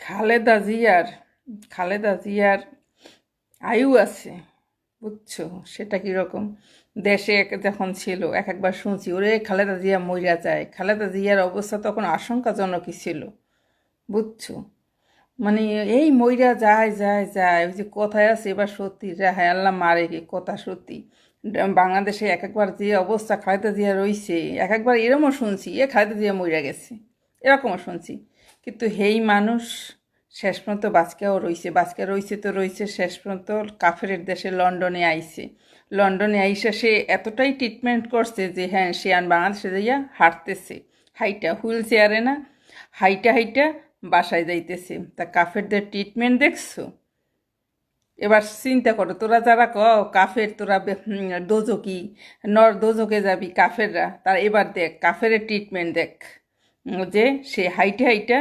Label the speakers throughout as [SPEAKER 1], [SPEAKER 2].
[SPEAKER 1] খালেদা জিয়ার খালেদা জিয়ার আয়ু আছে, বুঝছো? সেটা কীরকম? দেশে যখন ছিল একবার শুনছি ওরে খালেদা জিয়া মইরা যায়। খালেদা জিয়ার অবস্থা তখন আশঙ্কাজনকই ছিল, বুঝছো? মানে এই মইরা যায় যায় যায়, ওই যে কথায় আছে এবার সত্যি হ্যাঁ আল্লাহ মারে কে কথা সত্যি। বাংলাদেশে একবার যে অবস্থা খালেদা জিয়া রইছে, একবার এরমও শুনছি খালেদা জিয়া মইরা গেছে, এরকমও শুনছি। কিন্তু হেই মানুষ শেষ পর্যন্ত বাঁচকা রইছে তো রইছে, শেষ পর্যন্ত কাফেরের দেশে লন্ডনে আইছে। লন্ডনে আইসা সে এতটাই ট্রিটমেন্ট করছে যে হ্যাঁ সে আর বাংলাদেশে যাইয়া হাঁটতেছে, হাইটা হুইল চেয়ারে না, হাইটা হাইটা বাসায় যাইতেছে। তা কাফেরদের ট্রিটমেন্ট দেখছো? এবার চিন্তা করো, তোরা যারা কাফের, তোরা দোজকি দোজকে যাবি কাফেররা, তার এবার দেখ কাফেরের ট্রিটমেন্ট দেখ। যে সে হাইটে হাইটা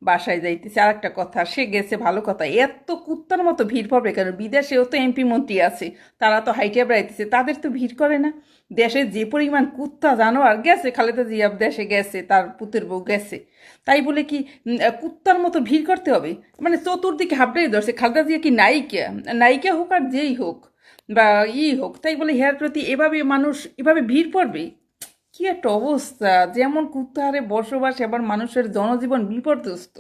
[SPEAKER 1] বাসায় যাইতেছে। আর একটা কথা, সে গেছে ভালো কথা, এত কুত্তার মতো ভিড় পড়বে কেন? বিদেশেও তো এমপি মন্ত্রী আছে, তারা তো হাইটে বেড়াইতেছে, তাদের তো ভিড় করে না। দেশে যে পরিমাণ কুত্তা জানোয়ার গেছে, খালেদা জিয়া দেশে গেছে, তার পুতের বউ গেছে, তাই বলে কি কুত্তার মতো ভিড় করতে হবে? মানে চতুর্দিকে হাবড়েই ধরছে। খালেদা জিয়া কি নায়িকা? নায়িকা হোক আর যেই হোক বা হোক, তাই বলে হেয়ার প্রতি এভাবে মানুষ এভাবে ভিড় পড়বে? কি একটা অবস্থা! যেমন কুত্তা হারে বসবাস, এবার মানুষের জনজীবন বিপর্যস্ত।